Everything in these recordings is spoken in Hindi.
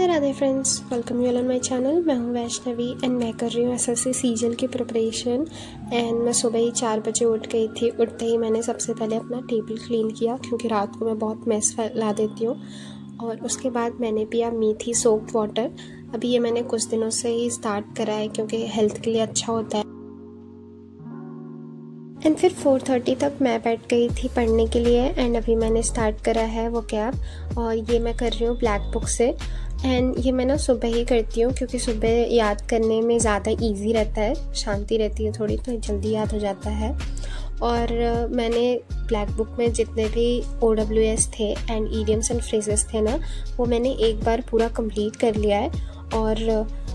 Radhe Radhe friends, welcome you on my channel. मैं हूं वैष्णवी एंड मैं कर रही हूं एसएससी सीजीएल की प्रिपरेशन। एंड मैं सुबह ही 4 बजे उठ गई थी। उठते ही मैंने सबसे पहले अपना टेबल क्लीन किया क्योंकि रात को मैं बहुत मेस फैला देती हूँ। और उसके बाद मैंने पिया मीठी सोप्ड वाटर। अभी ये मैंने कुछ दिनों से ही स्टार्ट करा है क्योंकि हेल्थ के लिए अच्छा होता है। एंड फिर 4:30 तक मैं बैठ गई थी पढ़ने के लिए। एंड अभी मैंने स्टार्ट करा है वो कैब, और ये मैं कर रही हूँ ब्लैक बुक से। एंड ये मैं ना सुबह ही करती हूँ क्योंकि सुबह याद करने में ज़्यादा इजी रहता है, शांति रहती है थोड़ी, तो जल्दी याद हो जाता है। और मैंने ब्लैक बुक में जितने भी OWS थे एंड इडियम्स एंड फ्रेजेस थे ना, वो मैंने एक बार पूरा कंप्लीट कर लिया है। और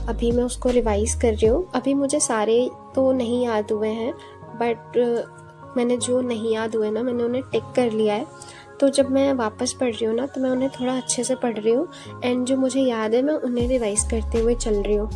अभी मैं उसको रिवाइज़ कर रही हूँ। अभी मुझे सारे तो नहीं याद हुए हैं, बट मैंने जो नहीं याद हुए ना, मैंने उन्हें टिक कर लिया है। तो जब मैं वापस पढ़ रही हूँ ना, तो मैं उन्हें थोड़ा अच्छे से पढ़ रही हूँ। एंड जो मुझे याद है मैं उन्हें रिवाइज करते हुए चल रही हूँ।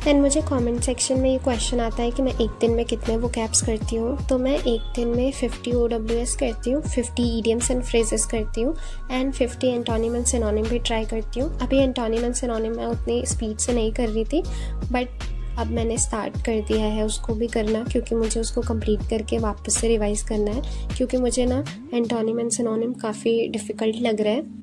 एंड मुझे कमेंट सेक्शन में ये क्वेश्चन आता है कि मैं एक दिन में कितने वोकैब्स करती हूँ। तो मैं एक दिन में 50 OWS करती हूँ, 50 इडियम्स एंड फ्रेजेस करती हूँ, एंड 50 एंटोनिम एंड सिनोनिम भी ट्राई करती हूँ। अभी एंटोनिम एंड सिनोनिम मैं उतनी स्पीड से नहीं कर रही थी, बट अब मैंने स्टार्ट कर दिया है उसको भी करना, क्योंकि मुझे उसको कंप्लीट करके वापस से रिवाइज करना है। क्योंकि मुझे ना एंटोनिम एंड सिनोनिम काफ़ी डिफ़िकल्ट लग रहा है।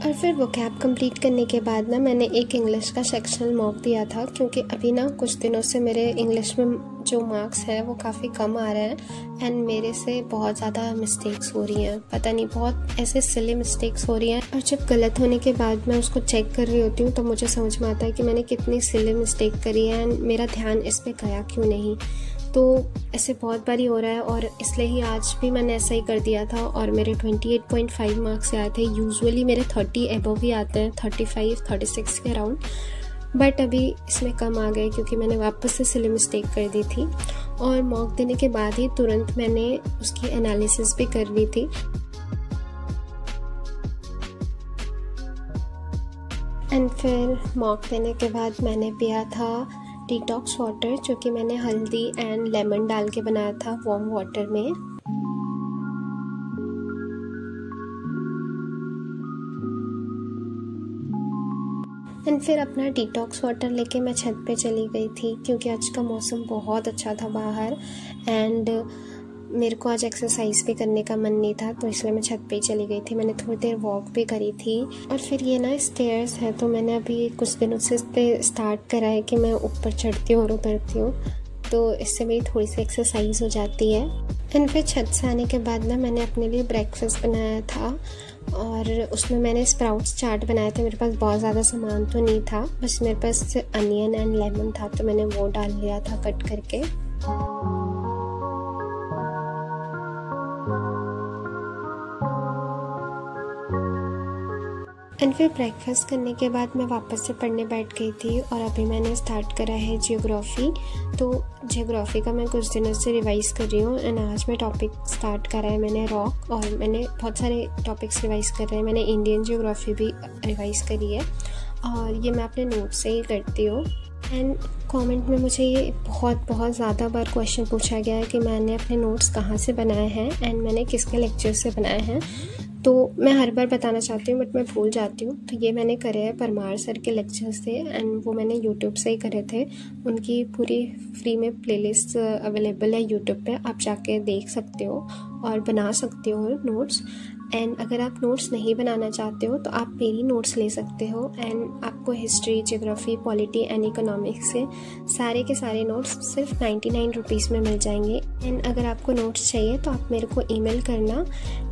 और फिर वोकैब कंप्लीट करने के बाद ना मैंने एक इंग्लिश का सेक्शनल मॉक दिया था, क्योंकि अभी ना कुछ दिनों से मेरे इंग्लिश में जो मार्क्स हैं वो काफ़ी कम आ रहे हैं। एंड मेरे से बहुत ज़्यादा मिस्टेक्स हो रही हैं, पता नहीं बहुत ऐसे सिली मिस्टेक्स हो रही हैं। और जब गलत होने के बाद मैं उसको चेक कर रही होती हूँ तो मुझे समझ में आता है कि मैंने कितनी सिली मिस्टेक करी है एंड मेरा ध्यान इस पर गया क्यों नहीं। तो ऐसे बहुत बारी हो रहा है, और इसलिए ही आज भी मैंने ऐसा ही कर दिया था और मेरे 28.5 मार्क्स आए थे। यूजुअली मेरे 30 एबव ही आते हैं, 35 36 के अराउंड, बट अभी इसमें कम आ गए क्योंकि मैंने वापस से सिली मिस्टेक कर दी थी। और मॉक देने के बाद ही तुरंत मैंने उसकी एनालिसिस भी कर ली थी। एंड फिर मॉक देने के बाद मैंने पिया था डिटॉक्स वाटर, जो कि मैंने हल्दी एंड लेमन डाल के बनाया था वार्म वाटर में। एंड फिर अपना डिटॉक्स वाटर लेके मैं छत पे चली गई थी क्योंकि आज का मौसम बहुत अच्छा था बाहर। एंड मेरे को आज एक्सरसाइज भी करने का मन नहीं था, तो इसलिए मैं छत पे ही चली गई थी। मैंने थोड़ी देर वॉक भी करी थी। और फिर ये ना स्टेयर्स है, तो मैंने अभी कुछ दिनों से इस पर स्टार्ट करा है कि मैं ऊपर चढ़ती हूँ और उतरती हूँ, तो इससे मेरी थोड़ी सी एक्सरसाइज हो जाती है। एंड फिर छत से आने के बाद ना मैंने अपने लिए ब्रेकफास्ट बनाया था, और उसमें मैंने स्प्राउट्स चाट बनाए थे। मेरे पास बहुत ज़्यादा सामान तो नहीं था, बस मेरे पास अनियन एंड लेमन था, तो मैंने वो डाल लिया था कट करके। एंड फिर ब्रेकफास्ट करने के बाद मैं वापस से पढ़ने बैठ गई थी, और अभी मैंने स्टार्ट करा है जियोग्राफी। तो जियोग्राफी का मैं कुछ दिनों से रिवाइज़ कर रही हूँ। एंड आज मैं टॉपिक स्टार्ट करा है मैंने रॉक, और मैंने बहुत सारे टॉपिक्स रिवाइज़ कर रहे हैं। मैंने इंडियन जियोग्राफी भी रिवाइज़ करी है, और ये मैं अपने नोट से ही करती हूँ। एंड कमेंट में मुझे ये बहुत ज़्यादा बार क्वेश्चन पूछा गया है कि मैंने अपने नोट्स कहाँ से बनाए हैं एंड मैंने किसके लेक्चर से बनाए हैं। तो मैं हर बार बताना चाहती हूँ, बट मैं भूल जाती हूँ। तो ये मैंने करे हैं परमार सर के लेक्चर से, एंड वो मैंने यूट्यूब से ही करे थे। उनकी पूरी फ्री में प्लेलिस्ट अवेलेबल है यूट्यूब पे, आप जाके देख सकते हो और बना सकते हो नोट्स। एंड अगर आप नोट्स नहीं बनाना चाहते हो तो आप मेरी नोट्स ले सकते हो। एंड आपको history, geography, polity and economics से सारे के सारे नोट्स सिर्फ 99 रुपीज़ में मिल जाएंगे। एंड अगर आपको नोट्स चाहिए तो आप मेरे को ईमेल करना।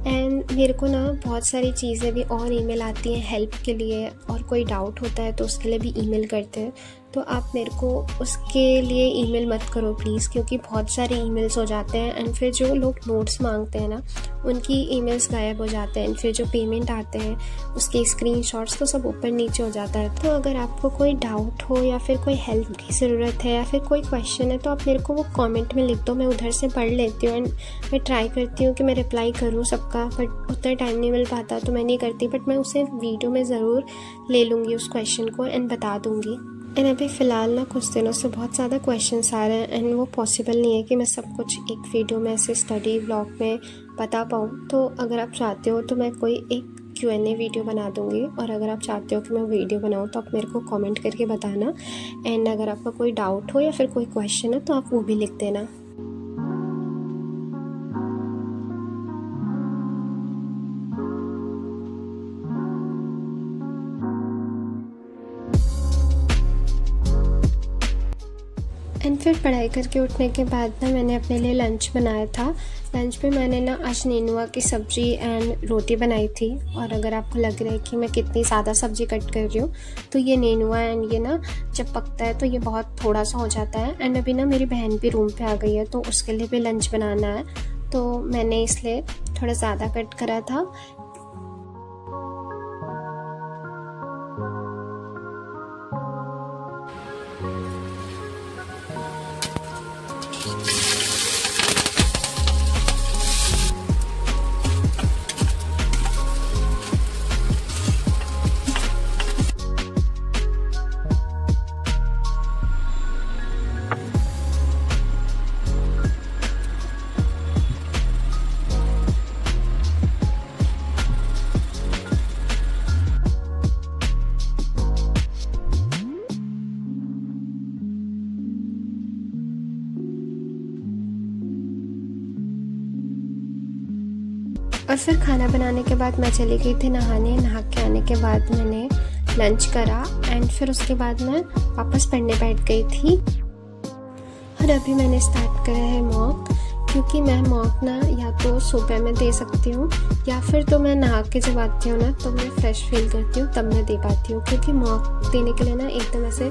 एंड मेरे को ना बहुत सारी चीज़ें भी और ईमेल आती हैं हेल्प के लिए, और कोई डाउट होता है तो उसके लिए भी ईमेल करते हैं। तो आप मेरे को उसके लिए ईमेल मत करो प्लीज़, क्योंकि बहुत सारे ईमेल्स हो जाते हैं। एंड फिर जो लोग नोट्स मांगते हैं ना, उनकी ईमेल्स गायब हो जाते हैं। फिर जो पेमेंट आते हैं उसके स्क्रीनशॉट्स तो सब ऊपर नीचे हो जाता है। तो अगर आपको कोई डाउट हो या फिर कोई हेल्प की ज़रूरत है या फिर कोई क्वेश्चन है, तो आप मेरे को वो कमेंट में लिख दो, मैं उधर से पढ़ लेती हूँ। एंड मैं ट्राई करती हूँ कि मैं रिप्लाई करूँ सबका, बट उतना टाइम नहीं मिल पाता तो मैं नहीं करती। बट मैं उसे वीडियो में ज़रूर ले लूँगी उस क्वेश्चन को एंड बता दूँगी। एंड अभी फ़िलहाल ना कुछ दिनों से बहुत ज़्यादा क्वेश्चंस आ रहे हैं एंड वो पॉसिबल नहीं है कि मैं सब कुछ एक वीडियो में ऐसे स्टडी ब्लॉग में बता पाऊँ। तो अगर आप चाहते हो तो मैं कोई एक Q&A वीडियो बना दूँगी, और अगर आप चाहते हो कि मैं वीडियो बनाऊँ तो आप मेरे को कमेंट करके बताना। एंड अगर आपका कोई डाउट हो या फिर कोई क्वेश्चन हो तो आप वो भी लिख देना। एंड फिर पढ़ाई करके उठने के बाद ना मैंने अपने लिए लंच बनाया था। लंच में मैंने ना आज नेनुआ की सब्ज़ी एंड रोटी बनाई थी। और अगर आपको लग रहा है कि मैं कितनी ज़्यादा सब्ज़ी कट कर रही हूँ, तो ये नेनुआ एंड ये ना जब पकता है तो ये बहुत थोड़ा सा हो जाता है। एंड अभी ना मेरी बहन भी रूम पे आ गई है, तो उसके लिए भी लंच बनाना है, तो मैंने इसलिए थोड़ा ज़्यादा कट करा था। और फिर खाना बनाने के बाद मैं चली गई थी नहाने। नहा के आने के बाद मैंने लंच करा एंड फिर उसके बाद मैं वापस पढ़ने बैठ गई थी। और अभी मैंने स्टार्ट करा है मॉक, क्योंकि मैं मॉक ना या तो सुबह में दे सकती हूँ या फिर तो मैं नहा के जब आती हूँ ना तो मैं फ्रेश फील करती हूँ, तब मैं दे पाती हूँ। क्योंकि मॉक देने के लिए ना एकदम ऐसे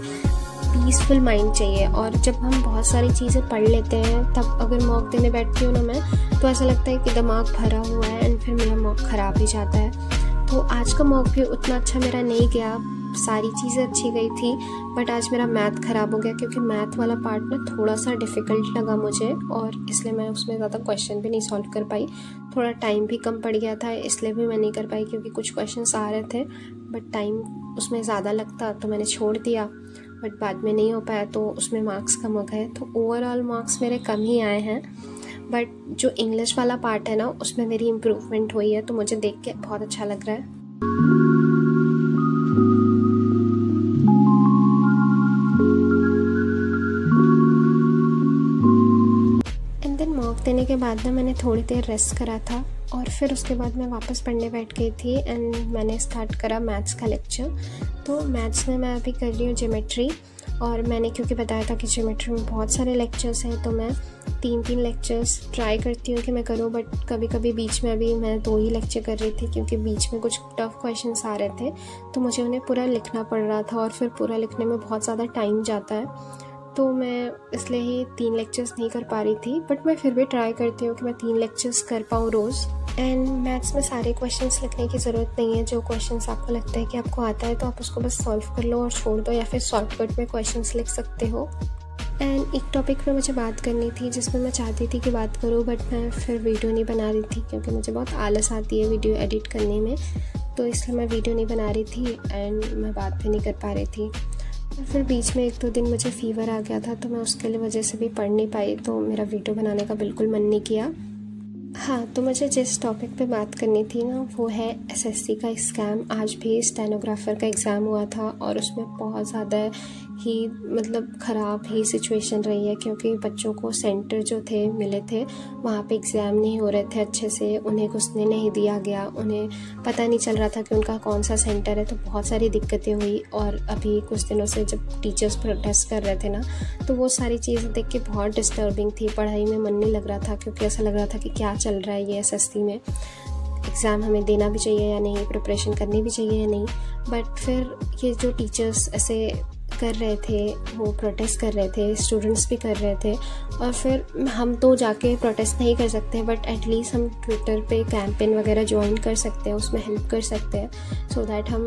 पीसफुल माइंड चाहिए, और जब हम बहुत सारी चीज़ें पढ़ लेते हैं तब अगर मॉक देने बैठती हूँ ना मैं, तो ऐसा लगता है कि दिमाग भरा हुआ है एंड फिर मेरा मॉक ख़राब ही जाता है। तो आज का मॉक भी उतना अच्छा मेरा नहीं गया, सारी चीज़ें अच्छी गई थी, बट आज मेरा मैथ ख़राब हो गया, क्योंकि मैथ वाला पार्ट ना थोड़ा सा डिफ़िकल्ट लगा मुझे, और इसलिए मैं उसमें ज़्यादा क्वेश्चन भी नहीं सॉल्व कर पाई। थोड़ा टाइम भी कम पड़ गया था, इसलिए भी मैं नहीं कर पाई, क्योंकि कुछ क्वेश्चंस आ रहे थे बट टाइम उसमें ज़्यादा लगता तो मैंने छोड़ दिया, बट बाद में नहीं हो पाया तो उसमें मार्क्स कम हो गए। तो ओवरऑल मार्क्स मेरे कम ही आए हैं, बट जो इंग्लिश वाला पार्ट है ना उसमें मेरी इम्प्रूवमेंट हुई है, तो मुझे देख के बहुत अच्छा लग रहा है। एंड देन मॉक देने के बाद ना मैंने थोड़ी देर रेस्ट करा था, और फिर उसके बाद मैं वापस पढ़ने बैठ गई थी एंड मैंने स्टार्ट करा मैथ्स का लेक्चर। तो मैथ्स में मैं अभी कर रही हूँ ज्योमेट्री, और मैंने क्योंकि बताया था कि ज्योमेट्री में बहुत सारे लेक्चर्स हैं, तो मैं 3 लेक्चर्स ट्राई करती हूँ कि मैं करूँ, बट कभी कभी बीच में अभी मैं 2 ही लेक्चर कर रही थी, क्योंकि बीच में कुछ टफ क्वेश्चंस आ रहे थे तो मुझे उन्हें पूरा लिखना पड़ रहा था, और फिर पूरा लिखने में बहुत ज़्यादा टाइम जाता है, तो मैं इसलिए ही 3 लेक्चर्स नहीं कर पा रही थी। बट मैं फिर भी ट्राई करती हूँ कि मैं 3 लेक्चर्स कर पाऊँ रोज़। एंड मैथ्स में सारे क्वेश्चंस लिखने की ज़रूरत नहीं है, जो क्वेश्चंस आपको लगता है कि आपको आता है तो आप उसको बस सॉल्व कर लो और छोड़ दो, या फिर शॉर्टकट में क्वेश्चंस लिख सकते हो। एंड एक टॉपिक पे मुझे बात करनी थी जिसमें मैं चाहती थी कि बात करूँ, बट मैं फिर वीडियो नहीं बना रही थी, क्योंकि मुझे बहुत आलस आती है वीडियो एडिट करने में, तो इसलिए मैं वीडियो नहीं बना रही थी एंड मैं बात भी नहीं कर पा रही थी। और फिर बीच में 1-2 दिन मुझे फ़ीवर आ गया था, तो मैं उसके लिए वजह से भी पढ़ नहीं पाई, तो मेरा वीडियो बनाने का बिल्कुल मन नहीं किया। हाँ, तो मुझे जिस टॉपिक पे बात करनी थी ना वो है एसएससी का स्कैम। आज भी स्टेनोग्राफ़र का एग्ज़ाम हुआ था और उसमें बहुत ज़्यादा ही मतलब ख़राब ही सिचुएशन रही है, क्योंकि बच्चों को सेंटर जो थे मिले थे वहाँ पे एग्ज़ाम नहीं हो रहे थे अच्छे से, उन्हें घुसने नहीं दिया गया, उन्हें पता नहीं चल रहा था कि उनका कौन सा सेंटर है, तो बहुत सारी दिक्कतें हुई। और अभी कुछ दिनों से जब टीचर्स प्रोटेस्ट कर रहे थे ना, तो वो सारी चीज़ें देख के बहुत डिस्टर्बिंग थी, पढ़ाई में मन नहीं लग रहा था, क्योंकि ऐसा लग रहा था कि क्या चल रहा है ये एसएससी में, एग्ज़ाम हमें देना भी चाहिए या नहीं, प्रिपरेशन करनी भी चाहिए या नहीं। बट फिर ये जो टीचर्स ऐसे कर रहे थे, वो प्रोटेस्ट कर रहे थे, स्टूडेंट्स भी कर रहे थे, और फिर हम तो जाके प्रोटेस्ट नहीं कर सकते, बट एटलीस्ट हम ट्विटर पे कैंपेन वगैरह ज्वाइन कर सकते हैं, उसमें हेल्प कर सकते हैं, सो दैट हम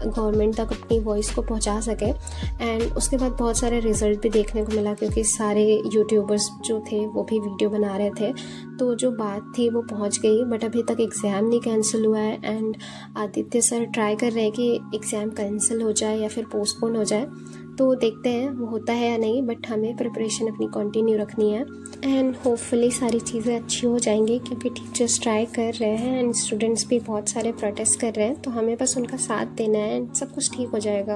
गवर्नमेंट तक अपनी वॉइस को पहुंचा सकें। एंड उसके बाद बहुत सारे रिज़ल्ट भी देखने को मिला, क्योंकि सारे यूट्यूबर्स जो थे वो भी वीडियो बना रहे थे, तो जो बात थी वो पहुंच गई। बट अभी तक एग्ज़ाम नहीं कैंसिल हुआ है, एंड आदित्य सर ट्राई कर रहे हैं कि एग्ज़ाम कैंसिल हो जाए या फिर पोस्टपोन हो जाए, तो देखते हैं वो होता है या नहीं, बट हमें प्रिपरेशन अपनी कंटिन्यू रखनी है एंड होपफुली सारी चीज़ें अच्छी हो जाएंगी, क्योंकि टीचर्स ट्राई कर रहे हैं एंड स्टूडेंट्स भी बहुत सारे प्रोटेस्ट कर रहे हैं, तो हमें बस उनका साथ देना है एंड सब कुछ ठीक हो जाएगा।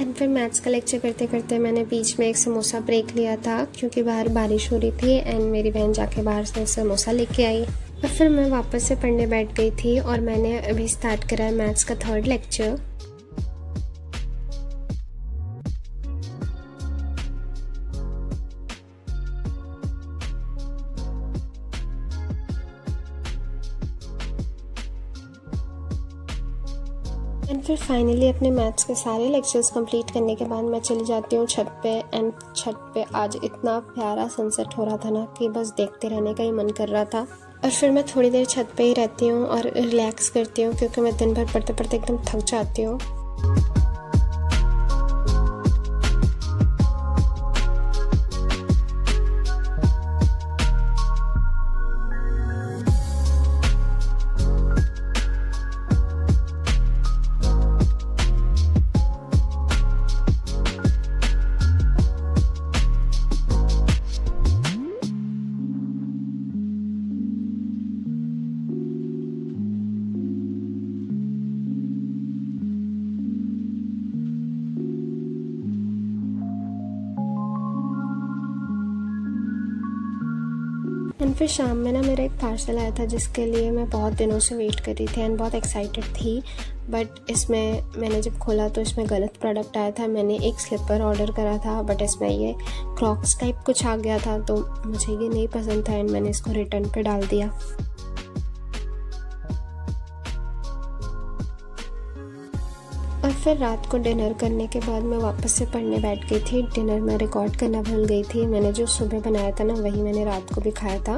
एंड फिर मैथ्स का लेक्चर करते करते मैंने बीच में एक समोसा ब्रेक लिया था, क्योंकि बाहर बारिश हो रही थी एंड मेरी बहन जाके बाहर से समोसा लेके आई। और फिर मैं वापस से पढ़ने बैठ गई थी और मैंने अभी स्टार्ट करा है मैथ्स का 3rd लेक्चर। एंड फिर फाइनली अपने मैथ्स के सारे लेक्चर्स कंप्लीट करने के बाद मैं चली जाती हूँ छत पे। एंड छत पे आज इतना प्यारा सनसेट हो रहा था ना कि बस देखते रहने का ही मन कर रहा था। और फिर मैं थोड़ी देर छत पे ही रहती हूँ और रिलैक्स करती हूँ, क्योंकि मैं दिन भर पढ़ते पढ़ते एकदम थक जाती हूँ। एंड फिर शाम में ना मेरा एक पार्सल आया था, जिसके लिए मैं बहुत दिनों से वेट कर रही थी एंड बहुत एक्साइटेड थी। बट इसमें मैंने जब खोला तो इसमें गलत प्रोडक्ट आया था। मैंने एक स्लीपर ऑर्डर करा था, बट इसमें ये क्रॉक्स टाइप कुछ आ गया था, तो मुझे ये नहीं पसंद था एंड मैंने इसको रिटर्न पे डाल दिया। और फिर रात को डिनर करने के बाद मैं वापस से पढ़ने बैठ गई थी। डिनर में रिकॉर्ड करना भूल गई थी। मैंने जो सुबह बनाया था ना, वही मैंने रात को भी खाया था।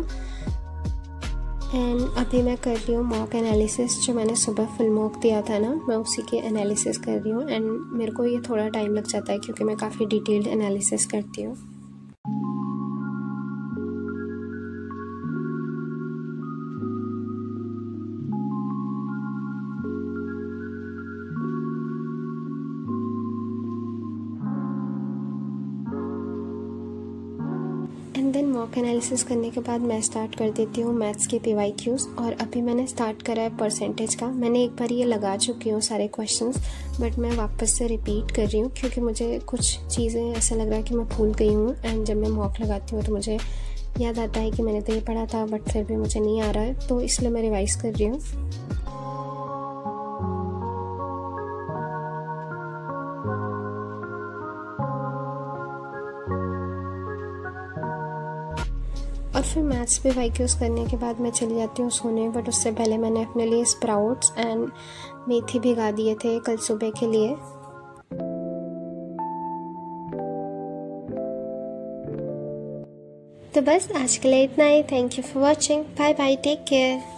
एंड अभी मैं कर रही हूँ मॉक एनालिसिस। जो मैंने सुबह फुल मॉक दिया था ना, मैं उसी की एनालिसिस कर रही हूँ। एंड मेरे को ये थोड़ा टाइम लग जाता है, क्योंकि मैं काफ़ी डिटेल्ड एनालिसिस करती हूँ। एंड देन मॉक एनालिसिस करने के बाद मैं स्टार्ट कर देती हूँ मैथ्स के PYQs। और अभी मैंने स्टार्ट करा है परसेंटेज का। मैंने एक बार ये लगा चुकी हूँ सारे क्वेश्चंस, बट मैं वापस से रिपीट कर रही हूँ, क्योंकि मुझे कुछ चीज़ें ऐसा लग रहा है कि मैं भूल गई हूँ। एंड जब मैं मॉक लगाती हूँ तो मुझे याद आता है कि मैंने तो ये पढ़ा था, बट फिर भी मुझे नहीं आ रहा है, तो इसलिए मैं रिवाइज़ कर रही हूँ। और फिर मैथ्स पे PYQs करने के बाद मैं चली जाती हूँ सोने। बट उससे पहले मैंने अपने लिए स्प्राउट्स एंड मेथी भिगा दिए थे कल सुबह के लिए। तो बस आज के लिए इतना ही। Thank you for watching. Bye bye, take care.